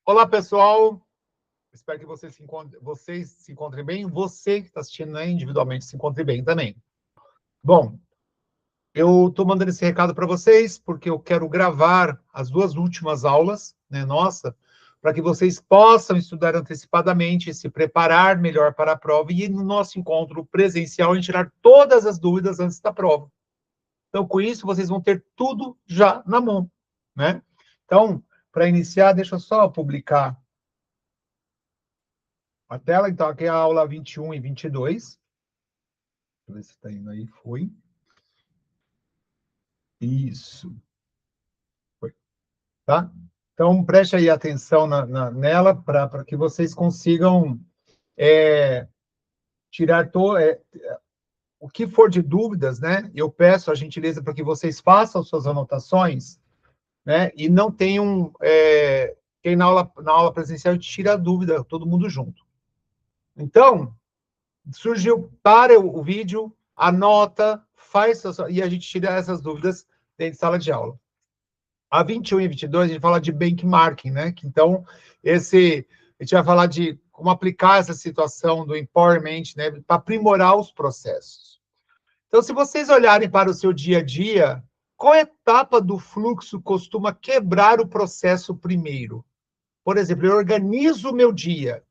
Olá, pessoal. Espero que vocês se encontrem bem. Você que está assistindo individualmente se encontre bem também. Bom, eu estou mandando esse recado para vocês porque eu quero gravar as duas últimas aulas, nossa, para que vocês possam estudar antecipadamente, se preparar melhor para a prova e no nosso encontro presencial a gente tirar todas as dúvidas antes da prova. Então, com isso, vocês vão ter tudo já na mão, né? Então, para iniciar, deixa eu só publicar a tela. Então, aqui é a aula 21 e 22. Deixa eu ver se está indo aí. Foi. Isso. Foi. Tá? Então, preste aí atenção nela para que vocês consigam tirar o que for de dúvidas, né? Eu peço a gentileza para que vocês façam suas anotações, né? E não tenham... quem na aula presencial a gente tira a dúvida, todo mundo junto. Então, surgiu, para o vídeo, anota, e a gente tira essas dúvidas dentro de sala de aula. A 21 e 22, a gente fala de benchmarking, né? Então, a gente vai falar de como aplicar essa situação do empowerment, né? Para aprimorar os processos. Então, se vocês olharem para o seu dia a dia, qual etapa do fluxo costuma quebrar o processo primeiro? Por exemplo, eu organizo o meu dia.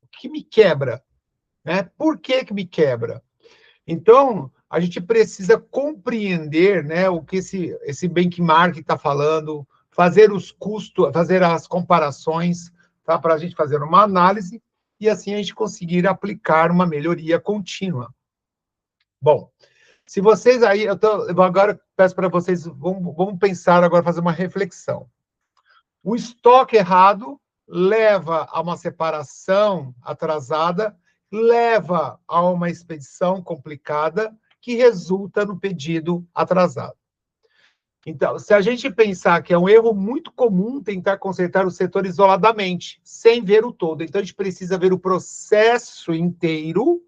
O que me quebra? Né? Por que me quebra? Então, a gente precisa compreender, né, o que esse benchmark está falando, fazer os custos, fazer as comparações, tá? Para a gente fazer uma análise e assim a gente conseguir aplicar uma melhoria contínua. Bom, se vocês aí, agora peço para vocês, vamos pensar agora, fazer uma reflexão. O estoque errado leva a uma separação atrasada, leva a uma expedição complicada, que resulta no pedido atrasado. Então, se a gente pensar que é um erro muito comum tentar consertar o setor isoladamente, sem ver o todo. Então, a gente precisa ver o processo inteiro,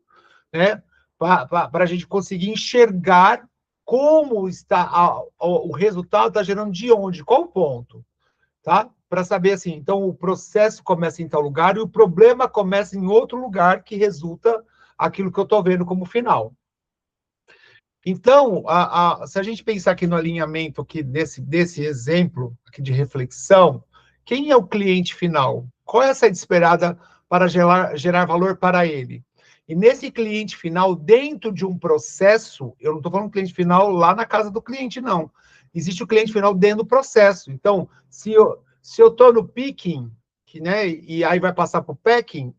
né, para a gente conseguir enxergar como está o resultado está gerando de onde, qual o ponto, tá? Para saber assim, então o processo começa em tal lugar e o problema começa em outro lugar que resulta aquilo que eu estou vendo como final. Então, se a gente pensar aqui no alinhamento aqui desse exemplo aqui de reflexão, quem é o cliente final? Qual é a saída esperada para gerar valor para ele? E nesse cliente final, dentro de um processo, eu não estou falando cliente final lá na casa do cliente, não. Existe o cliente final dentro do processo. Então, se eu estou no picking, né, e aí vai passar para o packing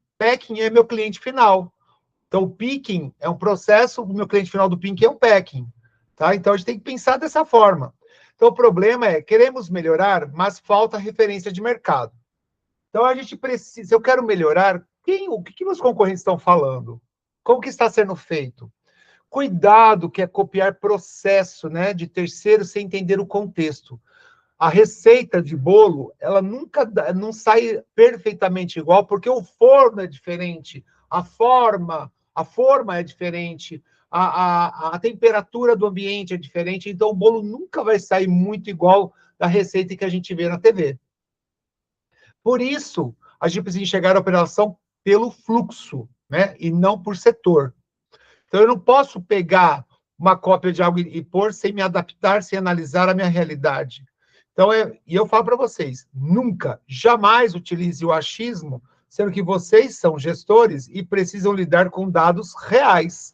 é meu cliente final. Então, o picking é um processo, o meu cliente final do picking é um packing. Tá? Então, a gente tem que pensar dessa forma. Então, o problema é, queremos melhorar, mas falta referência de mercado. Então, a gente precisa, se eu quero melhorar, o que meus concorrentes estão falando? Como que está sendo feito? Cuidado que é copiar processo, né, de terceiro sem entender o contexto. A receita de bolo, ela nunca não sai perfeitamente igual, porque o forno é diferente, a forma é diferente, a temperatura do ambiente é diferente, então o bolo nunca vai sair muito igual da receita que a gente vê na TV. Por isso, a gente precisa enxergar a operação pelo fluxo, né, e não por setor. Então, eu não posso pegar uma cópia de algo e pôr sem me adaptar, sem analisar a minha realidade. Então, e eu falo para vocês, nunca, jamais utilize o achismo, sendo que vocês são gestores e precisam lidar com dados reais.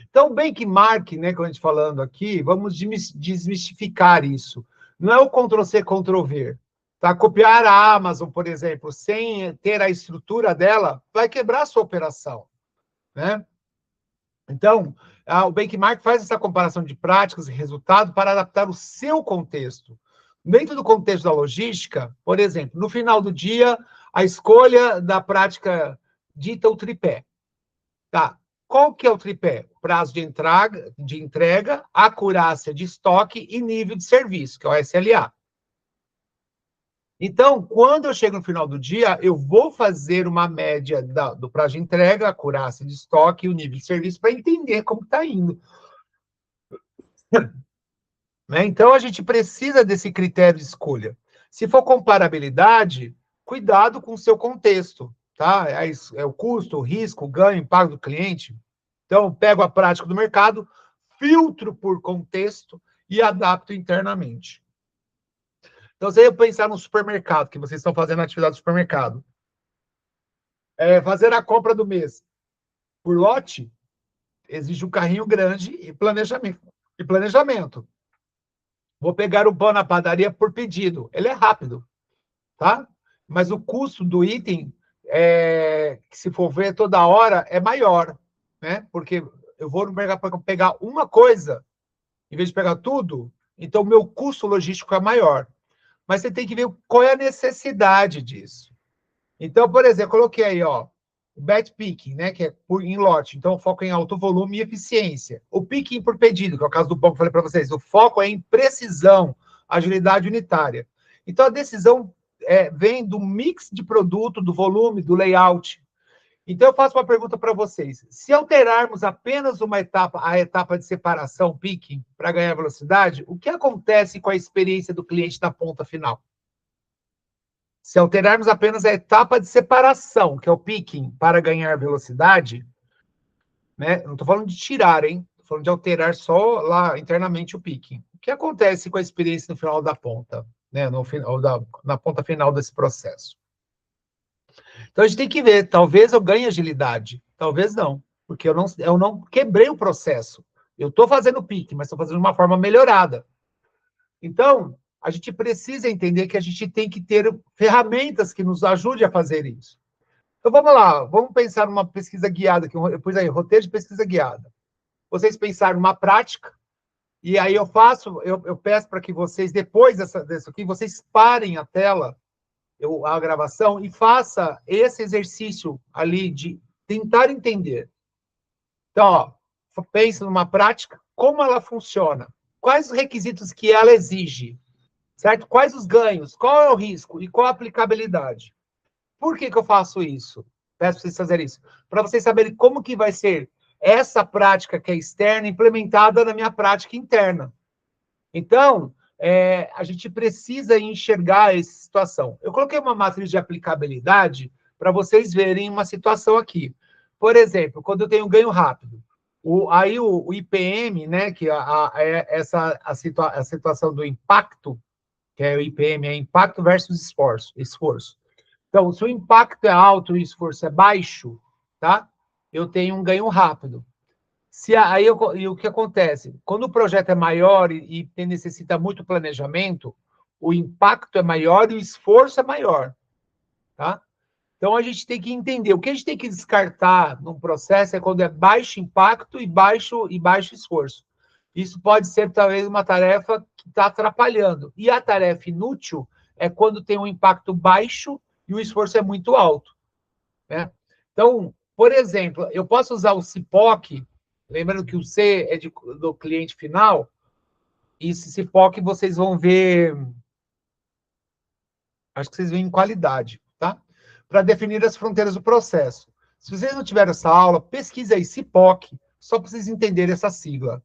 Então, benchmark, né, como a gente falando aqui, vamos desmistificar isso. Não é o Ctrl+C, Ctrl+V. Tá? Copiar a Amazon, por exemplo, sem ter a estrutura dela, vai quebrar a sua operação, né? Então, o benchmark faz essa comparação de práticas e resultados para adaptar o seu contexto. Dentro do contexto da logística, por exemplo, no final do dia, a escolha da prática dita o tripé. Tá? Qual que é o tripé? Prazo de entrega, acurácia de estoque e nível de serviço, que é o SLA. Então, quando eu chego no final do dia, eu vou fazer uma média do prazo de entrega, acurácia de estoque e o nível de serviço para entender como está indo. Né? Então, a gente precisa desse critério de escolha. Se for comparabilidade, cuidado com o seu contexto, tá? É o custo, o risco, o ganho, o impacto do cliente. Então, pego a prática do mercado, filtro por contexto e adapto internamente. Então, se eu pensar no supermercado, que vocês estão fazendo a atividade do supermercado, fazer a compra do mês por lote exige um carrinho grande e planejamento. Vou pegar o pão na padaria por pedido. Ele é rápido, tá? Mas o custo do item, que se for ver toda hora, é maior, né? Porque eu vou no mercado para pegar uma coisa, em vez de pegar tudo, então o meu custo logístico é maior. Mas você tem que ver qual é a necessidade disso. Então, por exemplo, eu coloquei aí, ó, o bet picking, né, que é em lote. Então, o foco é em alto volume e eficiência. O picking por pedido, que é o caso do pão que eu falei para vocês, o foco é em precisão, agilidade unitária. Então, a decisão vem do mix de produto, do volume, do layout. Então, eu faço uma pergunta para vocês. Se alterarmos apenas uma etapa, a etapa de separação, picking, para ganhar velocidade, o que acontece com a experiência do cliente na ponta final? Se alterarmos apenas a etapa de separação, que é o picking, para ganhar velocidade, né? Não estou falando de tirar, hein? Estou falando de alterar só lá internamente o picking. O que acontece com a experiência no final da ponta, né? Na ponta final desse processo? Então a gente tem que ver, talvez eu ganhe agilidade, talvez não, porque eu não quebrei o processo. Eu estou fazendo picking, mas estou fazendo de uma forma melhorada. Então, a gente precisa entender que a gente tem que ter ferramentas que nos ajudem a fazer isso. Então, vamos lá, vamos pensar numa pesquisa guiada, que eu pus aí, roteiro de pesquisa guiada. Vocês pensaram numa prática, e aí eu peço para que vocês, depois disso aqui, vocês parem a tela, a gravação, e faça esse exercício ali de tentar entender. Então, ó, pense numa prática, como ela funciona, quais os requisitos que ela exige, certo? Quais os ganhos, qual é o risco e qual a aplicabilidade. Por que eu faço isso? Peço para vocês fazerem isso. Para vocês saberem como que vai ser essa prática que é externa implementada na minha prática interna. Então, a gente precisa enxergar essa situação. Eu coloquei uma matriz de aplicabilidade para vocês verem uma situação aqui. Por exemplo, quando eu tenho ganho rápido, o IPM, né, que a situação do impacto, que é o IPM, é impacto versus esforço. Então, se o impacto é alto e o esforço é baixo, tá? Eu tenho um ganho rápido. E o que acontece? Quando o projeto é maior e necessita muito planejamento, o impacto é maior e o esforço é maior, tá? Então, a gente tem que entender. O que a gente tem que descartar num processo é quando é baixo impacto e baixo esforço. Isso pode ser, talvez, uma tarefa que está atrapalhando. E a tarefa inútil é quando tem um impacto baixo e o esforço é muito alto, né? Então, por exemplo, eu posso usar o CIPOC, lembrando que o C é do cliente final, e esse CIPOC vocês vão ver, acho que vocês veem em qualidade, tá? Para definir as fronteiras do processo. Se vocês não tiveram essa aula, pesquise aí CIPOC, só para vocês entenderem essa sigla.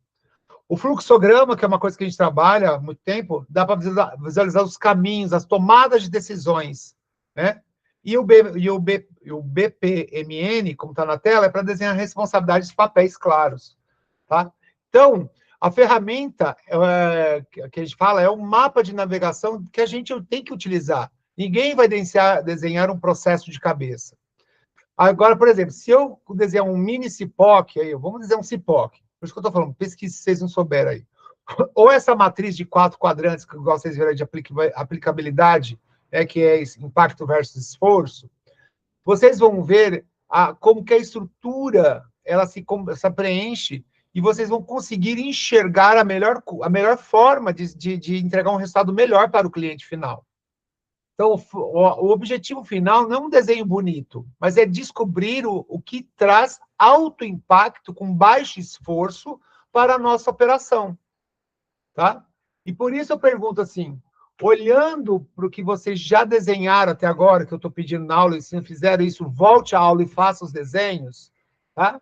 O fluxograma, que é uma coisa que a gente trabalha há muito tempo, dá para visualizar os caminhos, as tomadas de decisões, né? E o BPMN, como está na tela, é para desenhar responsabilidades de papéis claros, tá? Então, a ferramenta que a gente fala é um mapa de navegação que a gente tem que utilizar. Ninguém vai desenhar um processo de cabeça. Agora, por exemplo, se eu desenhar um mini CIPOC, aí, vamos dizer um CIPOC, por isso que eu estou falando, pesquise se vocês não souberam aí. Ou essa matriz de 4 quadrantes, que igual vocês viram de aplicabilidade, que é impacto versus esforço, vocês vão ver como que a estrutura ela se preenche e vocês vão conseguir enxergar a melhor forma de entregar um resultado melhor para o cliente final. Então, o objetivo final não é um desenho bonito, mas é descobrir o que traz alto impacto com baixo esforço para a nossa operação, tá? E por isso eu pergunto assim, olhando para o que vocês já desenharam até agora, que eu estou pedindo na aula, e se não fizeram isso, volte à aula e faça os desenhos, tá?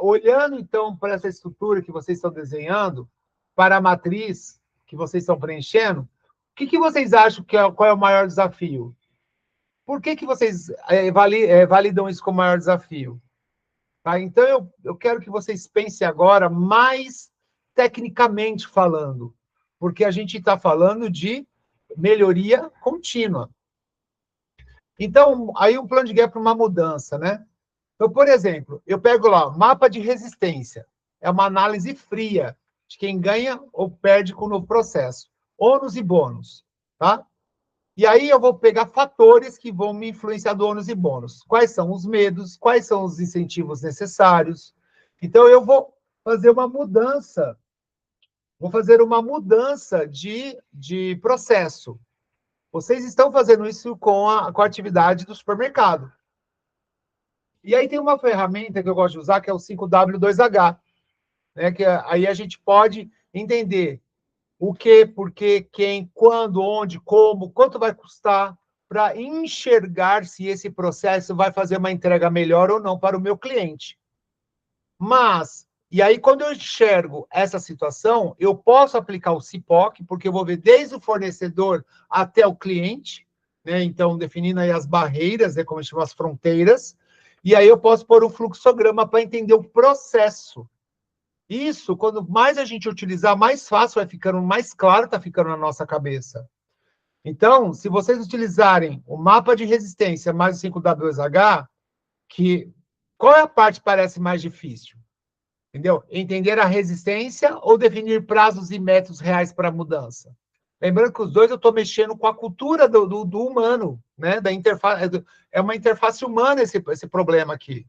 Olhando, então, para essa estrutura que vocês estão desenhando, para a matriz que vocês estão preenchendo, que vocês acham qual é o maior desafio? Por que vocês validam isso como maior desafio? Tá? Então, eu quero que vocês pensem agora mais tecnicamente falando, porque a gente está falando de melhoria contínua. Então, aí um plano de guerra para uma mudança, né? Então, por exemplo, eu pego lá, mapa de resistência. É uma análise fria de quem ganha ou perde com o novo processo. Ônus e bônus, tá? E aí eu vou pegar fatores que vão me influenciar do ônus e bônus. Quais são os medos, quais são os incentivos necessários. Então, eu vou fazer uma mudança, de processo. Vocês estão fazendo isso com a atividade do supermercado. E aí tem uma ferramenta que eu gosto de usar, que é o 5W2H, né? Que aí a gente pode entender o que, por quê, quem, quando, onde, como, quanto vai custar, para enxergar se esse processo vai fazer uma entrega melhor ou não para o meu cliente. Mas, e aí quando eu enxergo essa situação, eu posso aplicar o CIPOC, porque eu vou ver desde o fornecedor até o cliente, né? Então, definindo aí as barreiras, né? Como a gente chama as fronteiras, e aí eu posso pôr um fluxograma para entender o processo. Isso, quando mais a gente utilizar, mais fácil vai ficando, mais claro está ficando na nossa cabeça. Então, se vocês utilizarem o mapa de resistência mais o 5W2H, qual é a parte que parece mais difícil? Entendeu? Entender a resistência ou definir prazos e métodos reais para a mudança? Lembrando que os dois eu estou mexendo com a cultura do humano, né? Da interface, é uma interface humana esse problema aqui.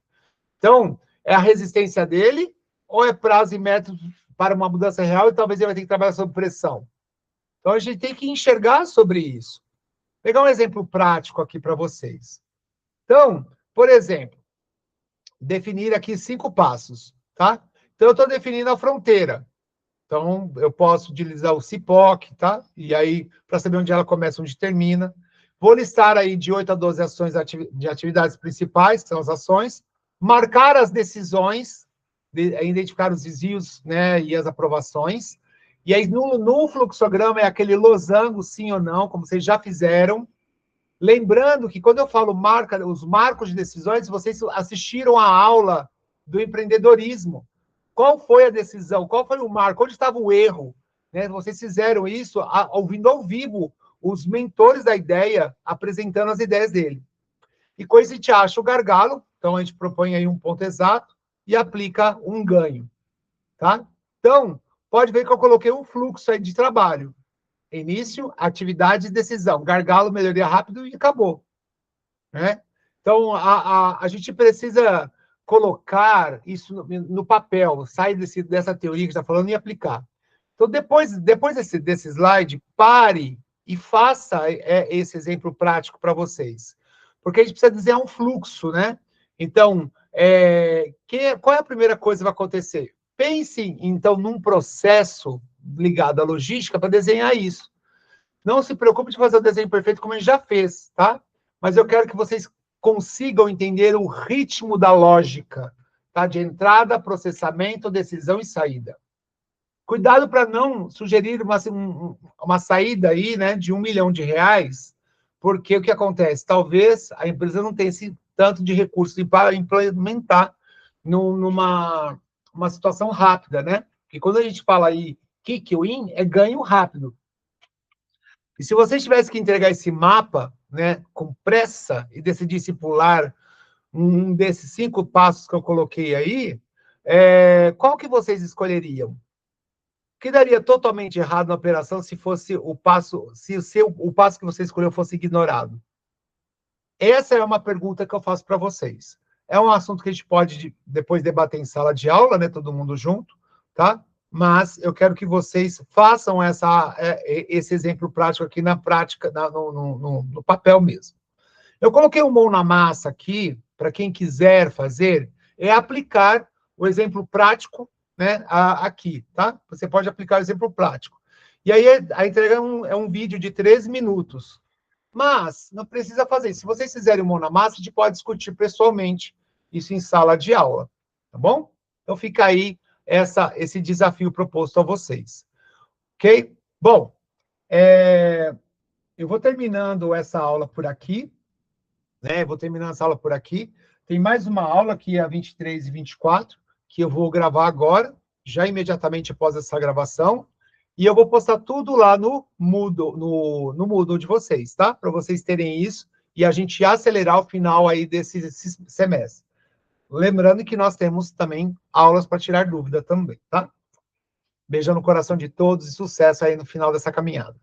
Então, é a resistência dele ou é prazo e método para uma mudança real e talvez ele vai ter que trabalhar sob pressão? Então, a gente tem que enxergar sobre isso. Vou pegar um exemplo prático aqui para vocês. Então, por exemplo, definir aqui 5 passos, tá? Então, eu estou definindo a fronteira. Então, eu posso utilizar o CIPOC, tá? E aí, para saber onde ela começa, onde termina. Vou listar aí de 8 a 12 ações de atividades principais, que são as ações. Marcar as decisões, identificar os desvios, né, e as aprovações. E aí, no fluxograma, é aquele losango, sim ou não, como vocês já fizeram. Lembrando que quando eu falo os marcos de decisões, vocês assistiram a aula do empreendedorismo. Qual foi a decisão? Qual foi o marco? Onde estava o erro? Né? Vocês fizeram isso ouvindo ao vivo os mentores da ideia apresentando as ideias dele. E com isso a gente acha o gargalo, então a gente propõe aí um ponto exato e aplica um ganho. Tá? Então, pode ver que eu coloquei um fluxo aí de trabalho. Início, atividade, decisão. Gargalo, melhoria rápido e acabou. Né? Então, a gente precisa colocar isso no papel, sair dessa teoria que está falando e aplicar. Então, depois desse slide, pare e faça esse exemplo prático para vocês. Porque a gente precisa desenhar um fluxo, né? Então, qual é a primeira coisa que vai acontecer? Pense, então, num processo ligado à logística para desenhar isso. Não se preocupe de fazer o desenho perfeito como a gente já fez, tá? Mas eu quero que vocês consigam entender o ritmo da lógica, tá? De entrada, processamento, decisão e saída. Cuidado para não sugerir uma saída aí, né, de R$1 milhão, porque o que acontece? Talvez a empresa não tenha esse tanto de recursos para implementar numa uma situação rápida, né? Porque quando a gente fala aí kick win, é ganho rápido. E se vocês tivessem que entregar esse mapa, né, com pressa e decidisse pular um desses 5 passos que eu coloquei aí, qual que vocês escolheriam? O que daria totalmente errado na operação se fosse o passo, se o passo que você escolheu fosse ignorado? Essa é uma pergunta que eu faço para vocês. É um assunto que a gente pode depois debater em sala de aula, né, todo mundo junto, tá? Mas eu quero que vocês façam esse exemplo prático aqui na prática, no papel mesmo. Eu coloquei um mão na massa aqui, para quem quiser fazer, é aplicar o exemplo prático, né, aqui, tá? Você pode aplicar o exemplo prático. E aí a entrega é um vídeo de 13 minutos. Mas não precisa fazer isso. Se vocês fizerem mão na massa, a gente pode discutir pessoalmente isso em sala de aula, tá bom? Então fica aí esse desafio proposto a vocês. Ok? Bom, Eu vou terminando essa aula por aqui, né? Vou terminando essa aula por aqui. Tem mais uma aula, que é a 23 e 24, que eu vou gravar agora, já imediatamente após essa gravação, e eu vou postar tudo lá no Moodle, no Moodle de vocês, tá? Para vocês terem isso e a gente acelerar o final aí desse semestre. Lembrando que nós temos também aulas para tirar dúvida também, tá? Beijo no coração de todos e sucesso aí no final dessa caminhada.